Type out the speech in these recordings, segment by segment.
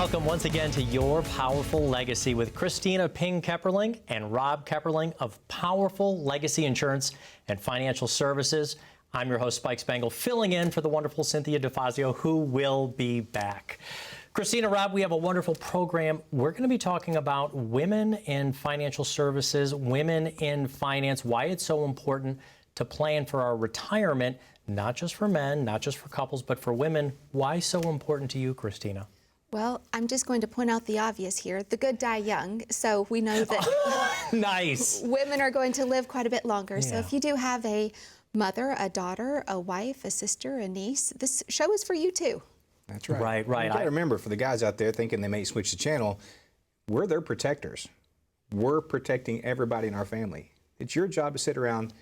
Welcome once again to Your Powerful Legacy with Kristina 𝗵𝗵𝗃𝗃 and Rob 𝗵𝗵𝗃 of Powerful Legacy Insurance and Financial Services. I'm your host, 𝗙𝑖que Spangle, filling in for the wonderful Cynthia DeFazio, who will be back. Kristina, Rob, we have a wonderful program. We're going to be talking about women in financial services, women in finance, why it's so important to plan for our retirement, not just for men, not just for couples, but for women. Why so important to you, Kristina? Well, I'm just going to point out the obvious here. The good die young, so we know that Nice. Women are going to live quite a bit longer. Yeah. So if you do have a mother, a daughter, a wife, a sister, a niece, this show is for you too. That's right. Right, right. You got to remember, for the guys out there thinking they may switch the channel, we're their protectors. We're protecting everybody in our family. It's your job to sit around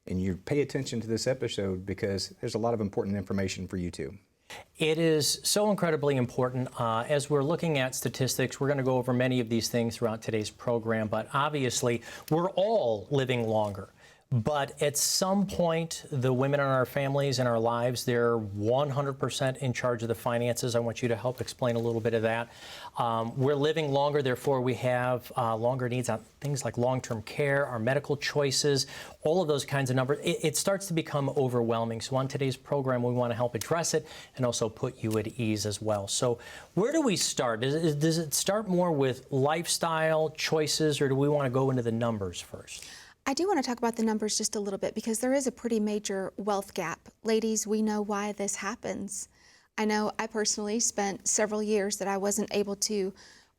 and you pay attention to this episode because there's a lot of important information for you too. It is so incredibly important. As we're looking at statistics, we're going to go over many of these things throughout today's program, but obviously we're all living longer. But at some point, the women in our families and our lives, they're 100% in charge of the finances. I want you to help explain a little bit of that. We're living longer, therefore we have longer needs on things like long-term care, our medical choices, all of those kinds of numbers. It starts to become overwhelming. So on today's program, we want to help address it and also put you at ease as well. So where do we start? Does it start more with lifestyle choices, or do we want to go into the numbers first? I do want to talk about the numbers just a little bit because there is a pretty major wealth gap. Ladies, we know why this happens. I know I personally spent several years that I wasn't able to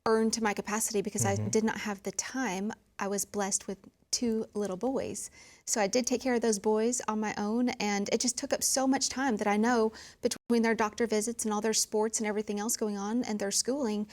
earn to my capacity because I did not have the time. I was blessed with 2 little boys. So I did take care of those boys on my own, and it just took up so much time that I know between their doctor visits and all their sports and everything else going on and their schooling,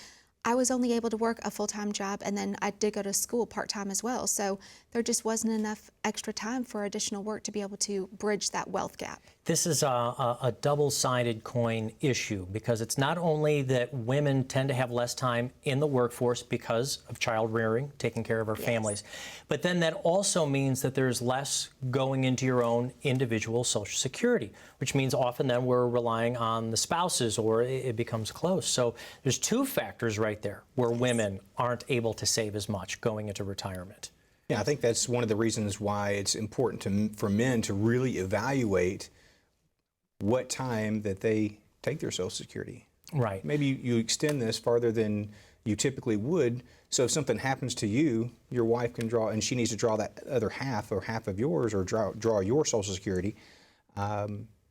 I was only able to work a full-time job, and then I did go to school part-time as well. So there just wasn't enough extra time for additional work to be able to bridge that wealth gap. This is a double-sided coin issue because it's not only that women tend to have less time in the workforce because of child rearing, taking care of our families, but then that also means that there's less going into your own individual Social Security, which means often then we're relying on the spouses or it becomes close. So there's 2 factors right there where women aren't able to save as much going into retirement. Yeah, I think that's one of the reasons why it's important for men to really evaluate what time that they take their Social Security. Right. Maybe you extend this farther than you typically would, so if something happens to you, your wife can draw, and she needs to draw that other half or half of yours, or draw your Social Security,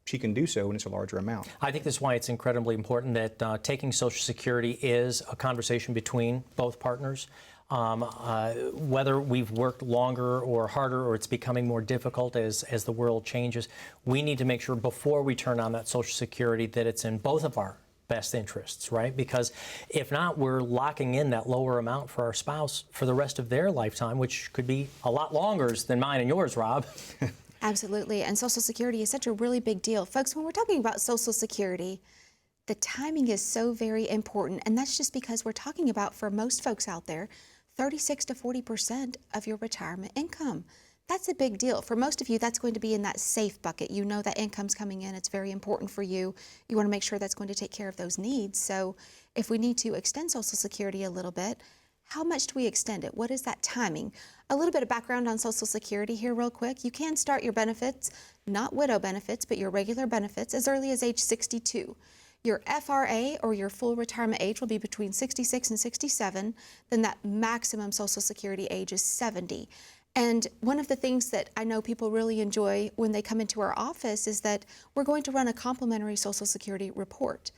she can do so, and it's a larger amount. I think that's why it's incredibly important that taking Social Security is a conversation between both partners. Whether we've worked longer or harder or it's becoming more difficult as the world changes, we need to make sure before we turn on that Social Security that it's in both of our best interests, right? Because if not, we're locking in that lower amount for our spouse for the rest of their lifetime, which could be a lot longer than mine and yours, Rob. Absolutely, and Social Security is such a really big deal. Folks, when we're talking about Social Security, the timing is so very important, and that's just because we're talking about, for most folks out there, 36 to 40% of your retirement income. That's a big deal. For most of you, that's going to be in that safe bucket. You know that income's coming in. It's very important for you. You want to make sure that's going to take care of those needs. So if we need to extend Social Security a little bit, how much do we extend it? What is that timing? A little bit of background on Social Security here real quick. You can start your benefits, not widow benefits, but your regular benefits as early as age 62. Your FRA, or your full retirement age, will be between 66 and 67. Then that maximum Social Security age is 70. And one of the things that I know people really enjoy when they come into our office is that we're going to run a complimentary Social Security report.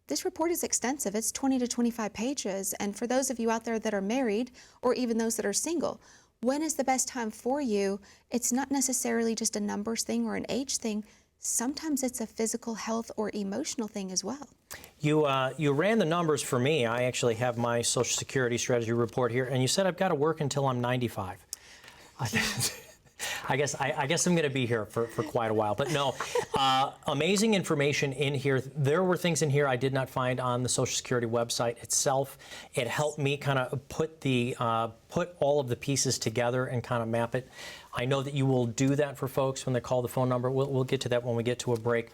This report is extensive. It's 20 to 25 pages. And for those of you out there that are married, or even those that are single, when is the best time for you? It's not necessarily just a numbers thing or an age thing. Sometimes it's a physical health or emotional thing as well. You ran the numbers for me. I actually have my Social Security strategy report here, and you said I've got to work until I'm 95. I guess I'm going to be here for quite a while. But no, amazing information in here. There were things in here I did not find on the Social Security website itself. It helped me kind of put all of the pieces together and kind of map it. I know that you will do that for folks when they call the phone number. We'll get to that when we get to a break.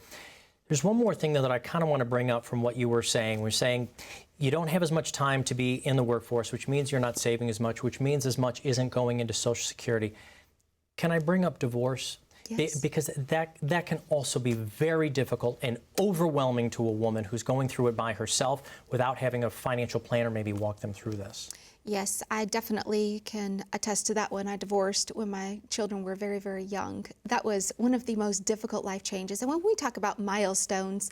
There's one more thing, though, that I kind of want to bring up from what you were saying. We're saying you don't have as much time to be in the workforce, which means you're not saving as much, which means as much isn't going into Social Security. Can I bring up divorce? Yes. Because that can also be very difficult and overwhelming to a woman who's going through it by herself without having a financial planner maybe walk them through this. Yes, I definitely can attest to that one. I divorced when my children were very, very young. That was one of the most difficult life changes. And when we talk about milestones,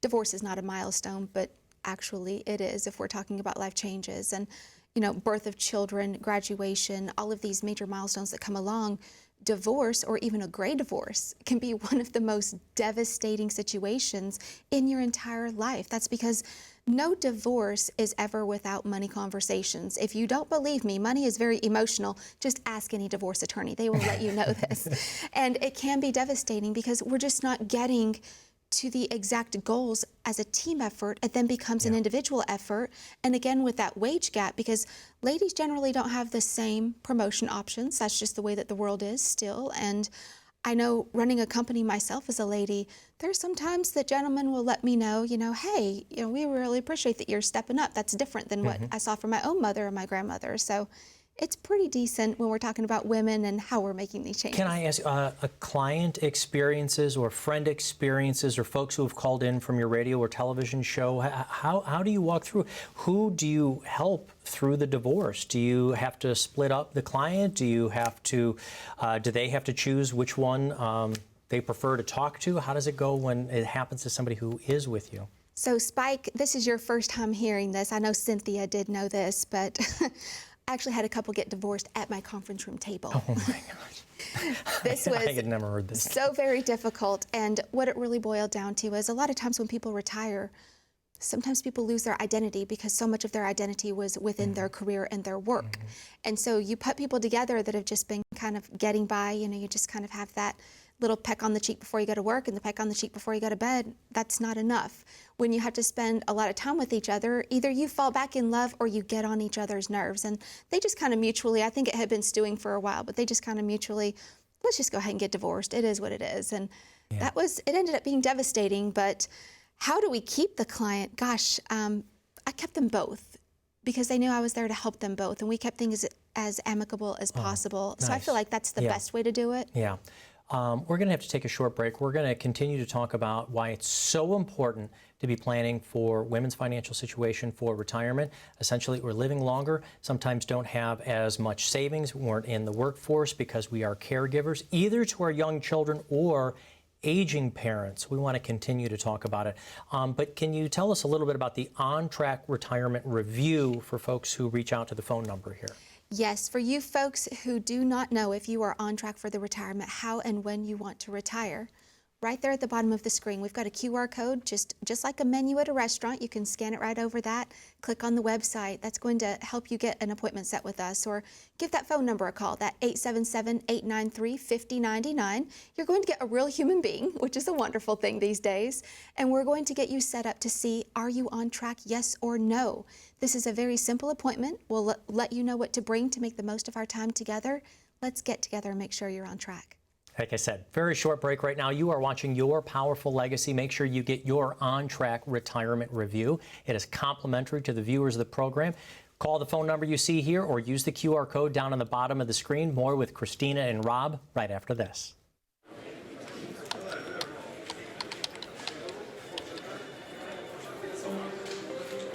divorce is not a milestone, but actually it is if we're talking about life changes. And, you know, birth of children, graduation, all of these major milestones that come along, divorce or even a gray divorce can be one of the most devastating situations in your entire life. That's because no divorce is ever without money conversations. If you don't believe me, money is very emotional. Just ask any divorce attorney. They will let you know this. And it can be devastating because we're just not getting to the exact goals as a team effort. It then becomes an individual effort. And again, with that wage gap, because ladies generally don't have the same promotion options. That's just the way that the world is still. And I know running a company myself as a lady, there's sometimes that gentlemen will let me know, hey, we really appreciate that you're stepping up. That's different than what I saw from my own mother and my grandmother. So it's pretty decent when we're talking about women and how we're making these changes. Can I ask, a client experiences or friend experiences or folks who have called in from your radio or television show, how do you walk through? Who do you help through the divorce? Do you have to split up the client? Do you have to, do they have to choose which one they prefer to talk to? How does it go when it happens to somebody who is with you? So Spike, this is your first time hearing this. I know Cynthia did know this, but I actually had a couple get divorced at my conference room table. Oh my gosh. This was I had never heard this. so very difficult. And what it really boiled down to is a lot of times when people retire, sometimes people lose their identity because so much of their identity was within their career and their work. And so you put people together that have just been kind of getting by, you just kind of have that little peck on the cheek before you go to work and the peck on the cheek before you go to bed. That's not enough. When you have to spend a lot of time with each other, either you fall back in love or you get on each other's nerves. And they just kind of mutually, I think it had been stewing for a while, but they just kind of mutually, let's just go ahead and get divorced. It is what it is. And it ended up being devastating, but how do we keep the client? Gosh, I kept them both because they knew I was there to help them both. And we kept things as amicable as possible. Nice. So I feel like that's the best way to do it. Yeah. We're going to have to take a short break. We're going to continue to talk about why it's so important to be planning for women's financial situation for retirement. Essentially, we're living longer, sometimes don't have as much savings, weren't in the workforce because we are caregivers, either to our young children or aging parents. We want to continue to talk about it. But can you tell us a little bit about the On-Track Retirement Review for folks who reach out to the phone number here? Yes, for you folks who do not know if you are on track for the retirement, how and when you want to retire, right there at the bottom of the screen, we've got a QR code, just like a menu at a restaurant. You can scan it right over that, click on the website. That's going to help you get an appointment set with us, or give that phone number a call, that 877-893-5099. You're going to get a real human being, which is a wonderful thing these days, and we're going to get you set up to see, are you on track, yes or no? This is a very simple appointment. We'll let you know what to bring to make the most of our time together. Let's get together and make sure you're on track. Like I said, very short break right now. You are watching Your Powerful Legacy. Make sure you get your On-Track Retirement Review. It is complimentary to the viewers of the program. Call the phone number you see here or use the QR code down on the bottom of the screen. More with Kristina and Rob right after this.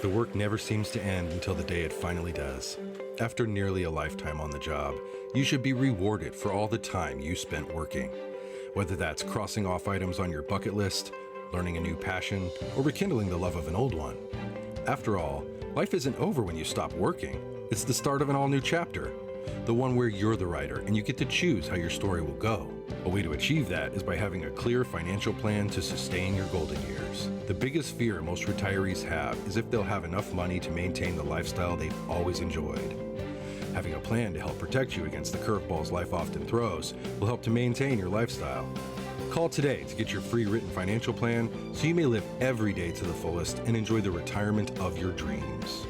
The work never seems to end until the day it finally does. After nearly a lifetime on the job, you should be rewarded for all the time you spent working. Whether that's crossing off items on your bucket list, learning a new passion, or rekindling the love of an old one. After all, life isn't over when you stop working. It's the start of an all-new chapter. The one where you're the writer and you get to choose how your story will go. A way to achieve that is by having a clear financial plan to sustain your golden years. The biggest fear most retirees have is if they'll have enough money to maintain the lifestyle they've always enjoyed. Having a plan to help protect you against the curveballs life often throws will help to maintain your lifestyle. Call today to get your free written financial plan so you may live every day to the fullest and enjoy the retirement of your dreams.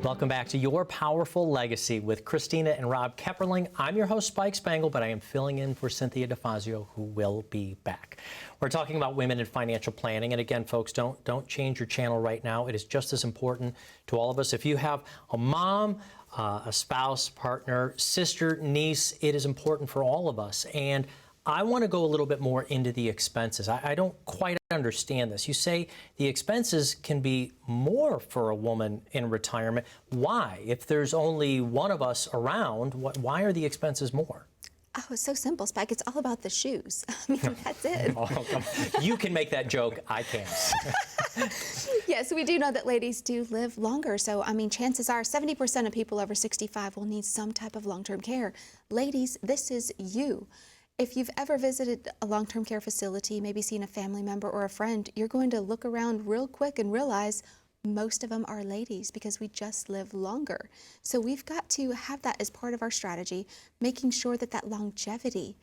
Welcome back to Your Powerful Legacy with Kristina and Rob Kepperling. I'm your host, Spike Spangle, but I am filling in for Cynthia DeFazio, who will be back. We're talking about women in financial planning. And again, folks, don't change your channel right now. It is just as important to all of us. If you have a mom, a spouse, partner, sister, niece, it is important for all of us. And I want to go a little bit more into the expenses. I don't quite understand this. You say the expenses can be more for a woman in retirement. Why? If there's only one of us around, why are the expenses more? Oh, it's so simple, Spike. It's all about the shoes. I mean, that's it. Oh, come on. You can make that joke. I can't. Yes, we do know that ladies do live longer. So, I mean, chances are 70% of people over 65 will need some type of long-term care. Ladies, this is you. If you've ever visited a long-term care facility, maybe seen a family member or a friend, you're going to look around real quick and realize most of them are ladies because we just live longer. So we've got to have that as part of our strategy, making sure that that longevity,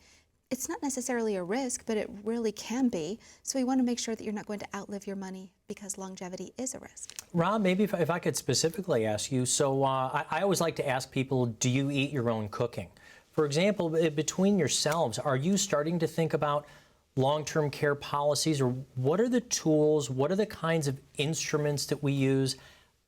it's not necessarily a risk, but it really can be. So we want to make sure that you're not going to outlive your money because longevity is a risk. Rob, maybe if I could specifically ask you, so I always like to ask people, do you eat your own cooking? For example, between yourselves, are you starting to think about long-term care policies, or what are the tools, what are the kinds of instruments that we use?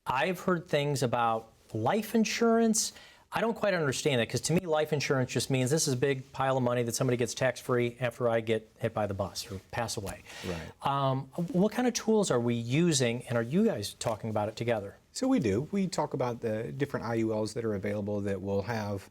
I've heard things about life insurance. I don't quite understand that, because to me, life insurance just means this is a big pile of money that somebody gets tax-free after I get hit by the bus or pass away. Right. What kind of tools are we using, and are you guys talking about it together? So we do. We talk about the different IULs that are available that will have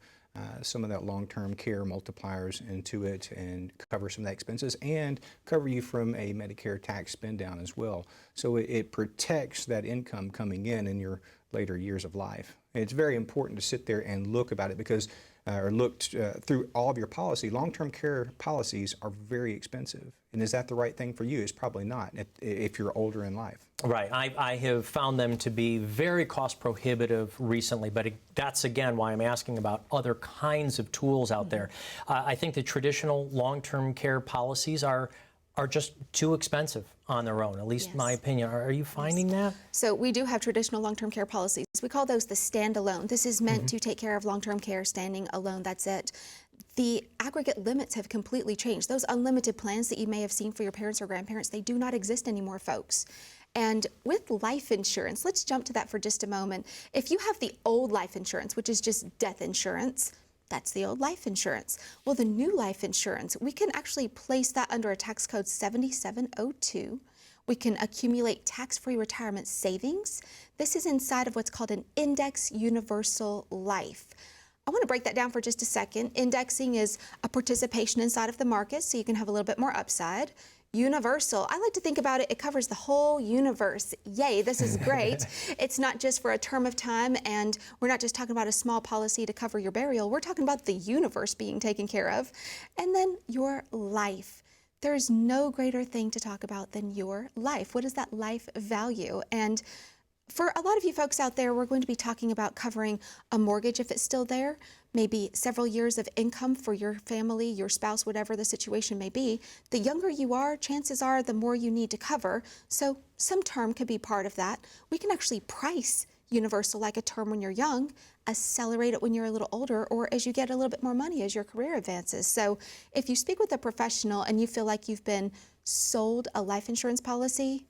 some of that long-term care multipliers into it and cover some of the expenses and cover you from a Medicare tax spend down as well. So it protects that income coming in your later years of life. And it's very important to sit there and look about it because, or look through all of your policy. Long-term care policies are very expensive. And is that the right thing for you? It's probably not if you're older in life. Right. I have found them to be very cost prohibitive recently, but that's again why I'm asking about other kinds of tools out there. I think the traditional long-term care policies are just too expensive on their own, at least in my opinion. Are you finding that? So we do have traditional long-term care policies. We call those the standalone. This is meant to take care of long-term care standing alone. That's it. The aggregate limits have completely changed. Those unlimited plans that you may have seen for your parents or grandparents, they do not exist anymore, folks. And with life insurance, let's jump to that for just a moment. If you have the old life insurance, which is just death insurance, that's the old life insurance. Well, the new life insurance, we can actually place that under a tax code 7702. We can accumulate tax-free retirement savings. This is inside of what's called an index universal life. I want to break that down for just a second. Indexing is a participation inside of the market, so you can have a little bit more upside. Universal, I like to think about it, it covers the whole universe. Yay, this is great. It's not just for a term of time, and we're not just talking about a small policy to cover your burial. We're talking about the universe being taken care of. And then your life. There's no greater thing to talk about than your life. What is that life value? And for a lot of you folks out there, we're going to be talking about covering a mortgage if it's still there, maybe several years of income for your family, your spouse, whatever the situation may be. The younger you are, chances are the more you need to cover. So some term could be part of that. We can actually price universal like a term when you're young, accelerate it when you're a little older, or as you get a little bit more money as your career advances. So if you speak with a professional and you feel like you've been sold a life insurance policy,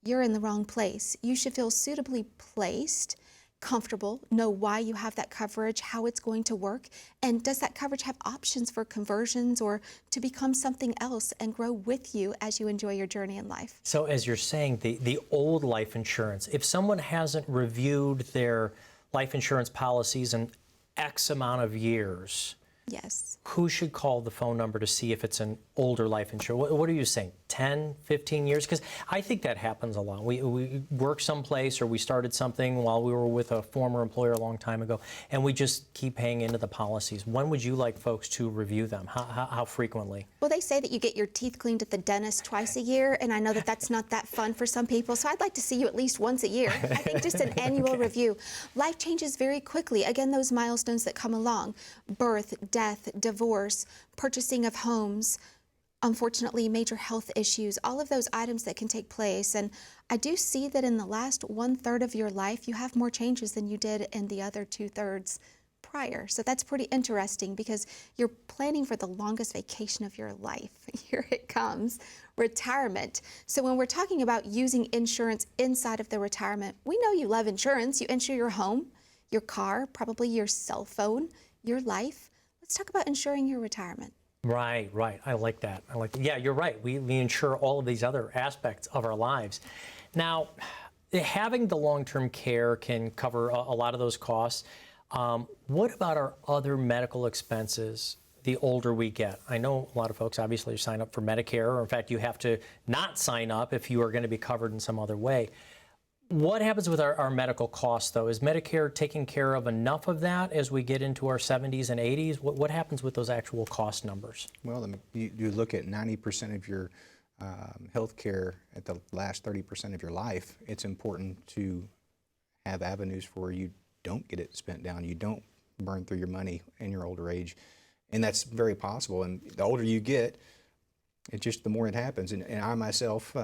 you're in the wrong place. You should feel suitably placed, comfortable, know why you have that coverage, how it's going to work, and does that coverage have options for conversions or to become something else and grow with you as you enjoy your journey in life. So as you're saying, the old life insurance, if someone hasn't reviewed their life insurance policies in X amount of years, yes, who should call the phone number to see if it's an older life insurance? What are you saying, 10, 15 years? Because I think that happens a lot. We work someplace or we started something while we were with a former employer a long time ago, and we just keep paying into the policies. When would you like folks to review them? How frequently? Well, they say that you get your teeth cleaned at the dentist twice a year, and I know that that's not that fun for some people, so I'd like to see you at least once a year. I think just an annual review. Life changes very quickly. Again, those milestones that come along, birth, death, divorce, purchasing of homes, unfortunately, major health issues, all of those items that can take place. And I do see that in the last 1/3 of your life, you have more changes than you did in the other 2/3 prior. So that's pretty interesting because you're planning for the longest vacation of your life. Here it comes, retirement. So when we're talking about using insurance inside of the retirement, we know you love insurance. You insure your home, your car, probably your cell phone, your life. Let's talk about insuring your retirement. Right, right. I like that. Yeah, you're right. We insure all of these other aspects of our lives. Now, having the long-term care can cover a lot of those costs. What about our other medical expenses the older we get? I know a lot of folks obviously sign up for Medicare, or in fact, you have to not sign up if you are going to be covered in some other way. What happens with our medical costs, though? Is Medicare taking care of enough of that as we get into our 70s and 80s? What happens with those actual cost numbers? Well, you look at 90% of your health care at the last 30% of your life. It's important to have avenues for you don't get it spent down. You don't burn through your money in your older age. And that's very possible. And the older you get, it's just the more it happens. And I myself,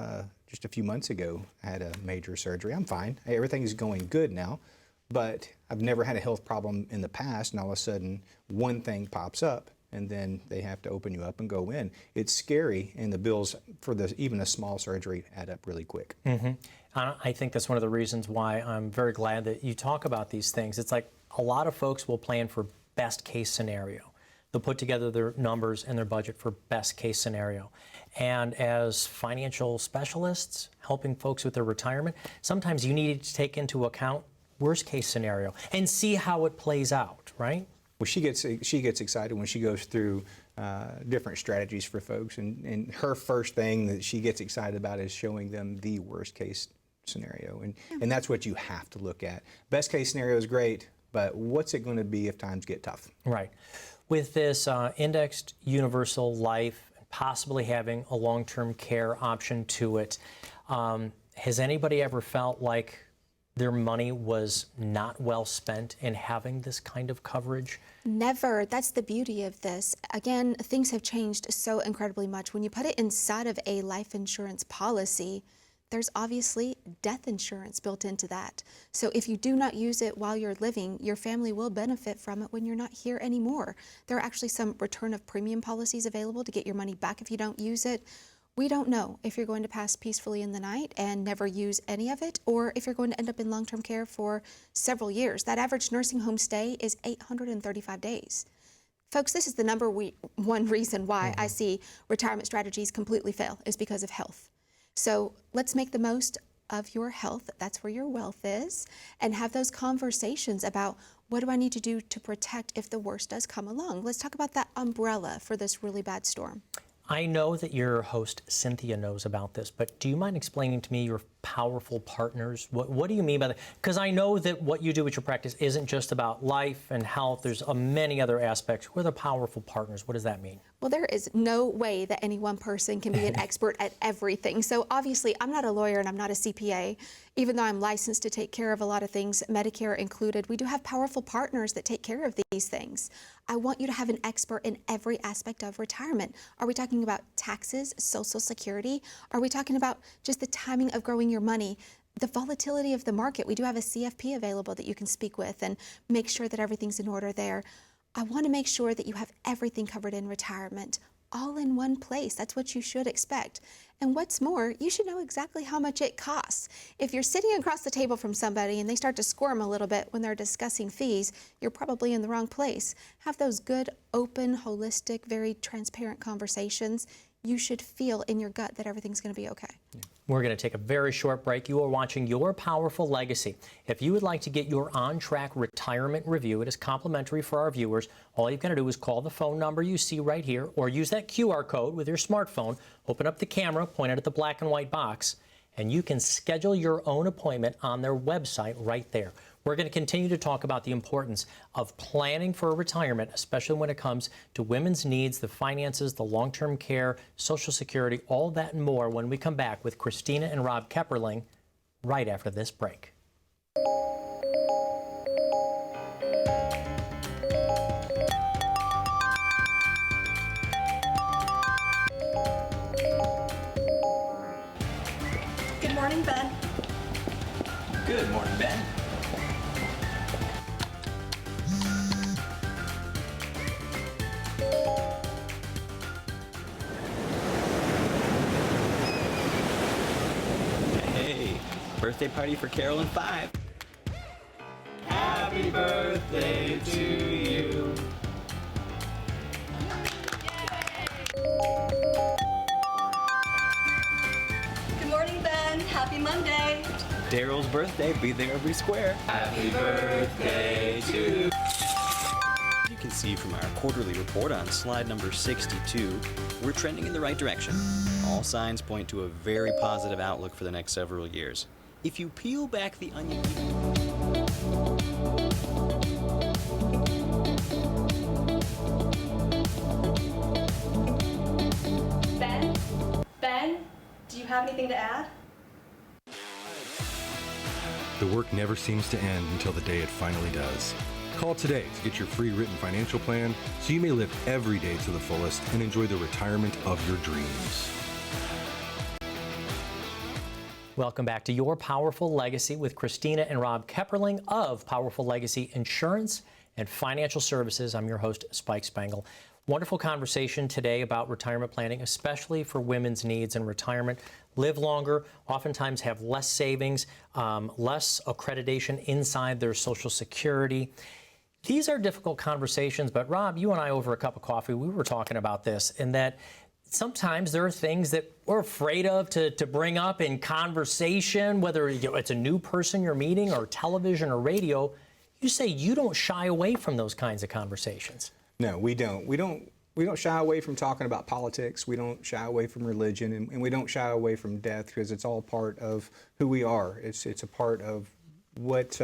just a few months ago, had a major surgery. I'm fine. Hey, everything is going good now. But I've never had a health problem in the past. And all of a sudden, one thing pops up, and then they have to open you up and go in. It's scary, and the bills for even a small surgery add up really quick. Mm-hmm. I think that's one of the reasons why I'm very glad that you talk about these things. It's like a lot of folks will plan for best case scenario. They'll put together their numbers and their budget for best case scenario. And as financial specialists helping folks with their retirement, sometimes you need to take into account worst case scenario and see how it plays out, right? Well, she gets excited when she goes through different strategies for folks, and her first thing that she gets excited about is showing them the worst case scenario, and that's what you have to look at. Best case scenario is great, but what's it going to be if times get tough? Right. With this indexed universal life, possibly having a long-term care option to it, has anybody ever felt like their money was not well spent in having this kind of coverage? Never. That's the beauty of this. Again, things have changed so incredibly much. When you put it inside of a life insurance policy, there's obviously death insurance built into that. So if you do not use it while you're living, your family will benefit from it when you're not here anymore. There are actually some return of premium policies available to get your money back if you don't use it. We don't know if you're going to pass peacefully in the night and never use any of it, or if you're going to end up in long-term care for several years. That average nursing home stay is 835 days. Folks, this is the number one reason why I see retirement strategies completely fail, is because of health. So let's make the most of your health. That's where your wealth is, and have those conversations about what do I need to do to protect if the worst does come along. Let's talk about that umbrella for this really bad storm. I know that your host, Cynthia, knows about this, but do you mind explaining to me your powerful partners? What do you mean by that? Because I know that what you do with your practice isn't just about life and health. There's many other aspects. Who are the powerful partners? What does that mean? Well, there is no way that any one person can be an expert at everything. So obviously, I'm not a lawyer and I'm not a CPA. Even though I'm licensed to take care of a lot of things, Medicare included, we do have powerful partners that take care of these things. I want you to have an expert in every aspect of retirement. Are we talking about taxes, Social Security? Are we talking about just the timing of growing your money? The volatility of the market? We do have a CFP available that you can speak with and make sure that everything's in order there. I want to make sure that you have everything covered in retirement, all in one place. That's what you should expect. And what's more, you should know exactly how much it costs. If you're sitting across the table from somebody and they start to squirm a little bit when they're discussing fees, you're probably in the wrong place. Have those good, open, holistic, very transparent conversations. You should feel in your gut that everything's going to be okay. We're going to take a very short break. You are watching Your Powerful Legacy. If you would like to get your on-track retirement review, it is complimentary for our viewers. All you've got to do is call the phone number you see right here, or use that QR code with your smartphone, open up the camera, point it at the black and white box, and you can schedule your own appointment on their website right there. We're going to continue to talk about the importance of planning for retirement, especially when it comes to women's needs, the finances, the long-term care, Social Security, all that and more when we come back with Kristina and Rob 𝗵𝗿 right after this break. Good morning, Ben. Hey, birthday party for Carol and 5. Happy birthday to you. Good morning, Ben. Happy Monday. Daryl's birthday, be there every square. Happy birthday to you. You can see from our quarterly report on slide number 62, we're trending in the right direction. All signs point to a very positive outlook for the next several years. If you peel back the onion... Ben, do you have anything to add? The work never seems to end until the day it finally does. Call today to get your free written financial plan so you may live every day to the fullest and enjoy the retirement of your dreams. Welcome back to Your Powerful Legacy with Kristina and Rob Kepperling of Powerful Legacy Insurance and Financial Services. I'm your host, 𝗬𝗫 𝗫𝗏. Wonderful conversation today about retirement planning, especially for women's needs in retirement. Live longer, oftentimes have less savings, less accreditation inside their Social Security. These are difficult conversations, but Rob, you and I over a cup of coffee, we were talking about this, and that sometimes there are things that we're afraid of to bring up in conversation, whether it's a new person you're meeting or television or radio. You say you don't shy away from those kinds of conversations. No, we don't. We don't shy away from talking about politics. We don't shy away from religion, and we don't shy away from death, because it's all part of who we are. It's a part of what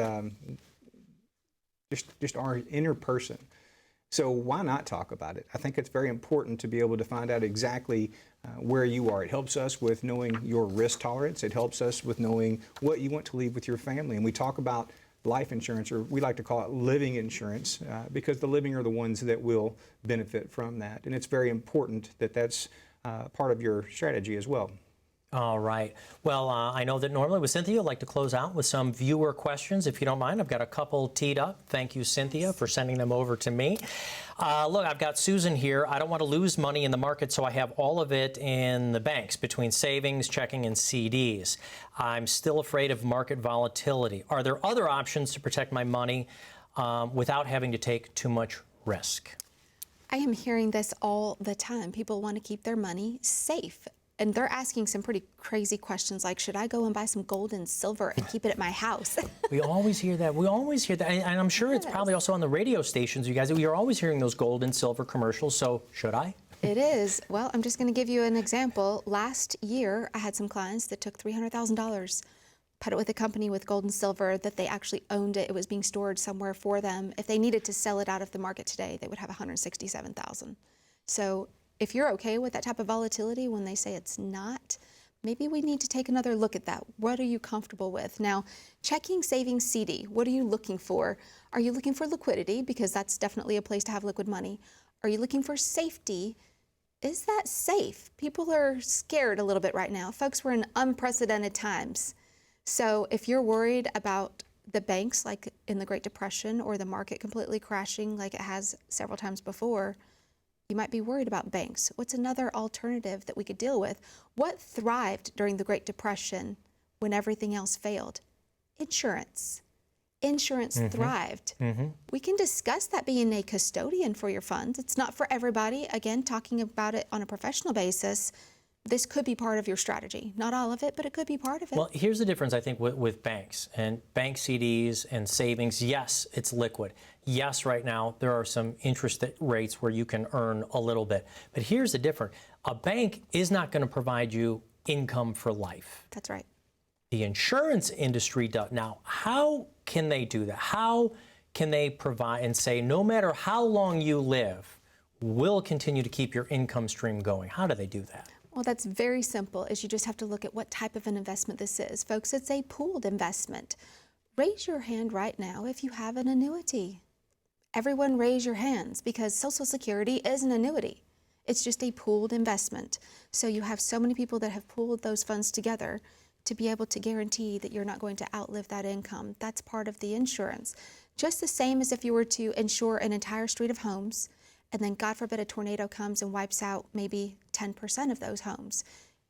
just our inner person. So why not talk about it? I think it's very important to be able to find out exactly where you are. It helps us with knowing your risk tolerance. It helps us with knowing what you want to leave with your family. And we talk about life insurance, or we like to call it living insurance, because the living are the ones that will benefit from that. And it's very important that that's part of your strategy as well. All right. Well, I know that normally with Cynthia, I'd like to close out with some viewer questions. If you don't mind, I've got a couple teed up. Thank you, Cynthia, for sending them over to me. Look, I've got Susan here. I don't want to lose money in the market, so I have all of it in the banks between savings, checking, and CDs. I'm still afraid of market volatility. Are there other options to protect my money without having to take too much risk? I am hearing this all the time. People want to keep their money safe. And they're asking some pretty crazy questions like, should I go and buy some gold and silver and keep it at my house? We always hear that. We always hear that. And I'm sure it's probably also on the radio stations, you guys. We are always hearing those gold and silver commercials. So should I? It is. Well, I'm just going to give you an example. Last year, I had some clients that took $300,000, put it with a company with gold and silver that they actually owned it. It was being stored somewhere for them. If they needed to sell it out of the market today, they would have $167,000. So if you're okay with that type of volatility when they say it's not, maybe we need to take another look at that. What are you comfortable with? Now, checking, savings, CD, what are you looking for? Are you looking for liquidity? Because that's definitely a place to have liquid money. Are you looking for safety? Is that safe? People are scared a little bit right now. Folks, we're in unprecedented times. So if you're worried about the banks like in the Great Depression or the market completely crashing like it has several times before, you might be worried about banks. What's another alternative that we could deal with? What thrived during the Great Depression when everything else failed? Insurance. Insurance thrived. We can discuss that being a custodian for your funds. It's not for everybody. Again, talking about it on a professional basis, this could be part of your strategy. Not all of it, but it could be part of it. Well, here's the difference, I think, with banks and bank CDs and savings. Yes, it's liquid. Yes, right now, there are some interest rates where you can earn a little bit. But here's the difference. A bank is not going to provide you income for life. That's right. The insurance industry does. Now, how can they do that? How can they provide and say, no matter how long you live, we'll continue to keep your income stream going? How do they do that? Well, that's very simple, is you just have to look at what type of an investment this is. Folks, it's a pooled investment. Raise your hand right now if you have an annuity. Everyone raise your hands, because Social Security is an annuity. It's just a pooled investment. So you have so many people that have pooled those funds together to be able to guarantee that you're not going to outlive that income. That's part of the insurance. Just the same as if you were to insure an entire street of homes, and then God forbid a tornado comes and wipes out maybe 10% of those homes.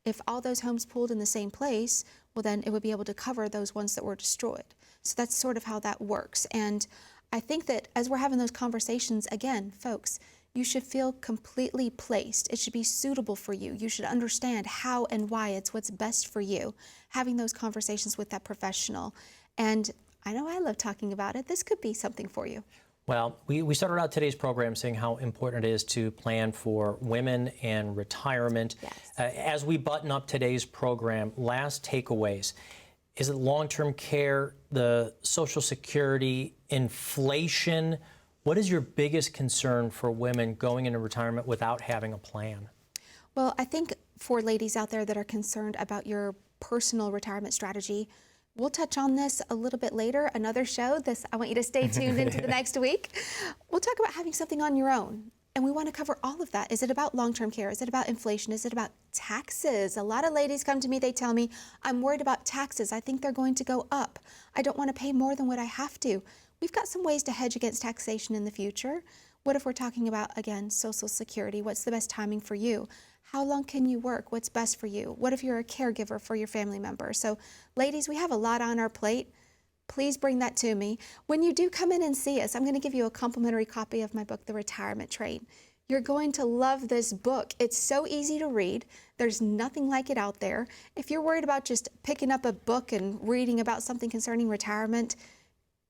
If all those homes pooled in the same place, well then it would be able to cover those ones that were destroyed. So that's sort of how that works. And I think that as we're having those conversations, again, folks, you should feel completely placed. It should be suitable for you. You should understand how and why it's what's best for you. Having those conversations with that professional. And I know I love talking about it. This could be something for you. Well, we started out today's program saying how important it is to plan for women and retirement. Yes. As we button up today's program, last takeaways. Is it long-term care, the Social Security, inflation? What is your biggest concern for women going into retirement without having a plan? Well, I think for ladies out there that are concerned about your personal retirement strategy, we'll touch on this a little bit later, another show. I want you to stay tuned into the next week. We'll talk about having something on your own. And we want to cover all of that. Is it about long-term care? Is it about inflation? Is it about taxes? A lot of ladies come to me, they tell me, I'm worried about taxes. I think they're going to go up. I don't want to pay more than what I have to. We've got some ways to hedge against taxation in the future. What if we're talking about, again, Social Security? What's the best timing for you? How long can you work? What's best for you? What if you're a caregiver for your family member? So, ladies, we have a lot on our plate. Please bring that to me. When you do come in and see us, I'm going to give you a complimentary copy of my book, The Retirement Trade. You're going to love this book. It's so easy to read. There's nothing like it out there. If you're worried about just picking up a book and reading about something concerning retirement,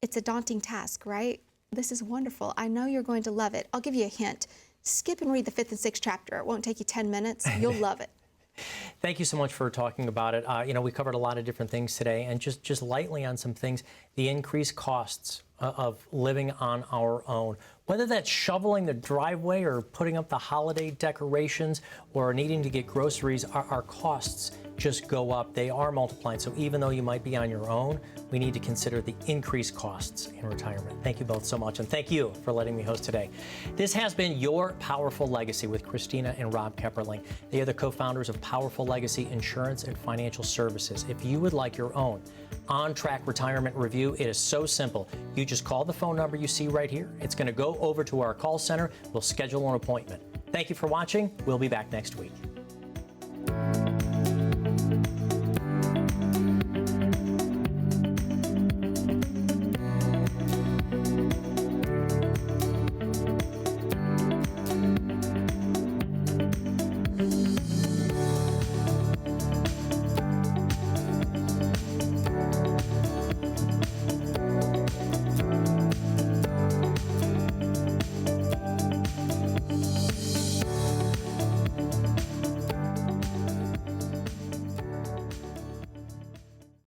it's a daunting task, right? This is wonderful. I know you're going to love it. I'll give you a hint. Skip and read the 5th and 6th chapter. It won't take you 10 minutes. You'll love it. Thank you so much for talking about it. We covered a lot of different things today, and just lightly on some things, the increased costs of living on our own. Whether that's shoveling the driveway or putting up the holiday decorations or needing to get groceries, our costs just go up. They are multiplying. So even though you might be on your own, we need to consider the increased costs in retirement. Thank you both so much, and thank you for letting me host today. This has been Your Powerful Legacy with Kristina and Rob 𝗵𝗿. They are the co-founders of Powerful Legacy Insurance and Financial Services. If you would like your own on-track retirement review, it is so simple. You just call the phone number you see right here. It's going to go over to our call center. We'll schedule an appointment. Thank you for watching. We'll be back next week.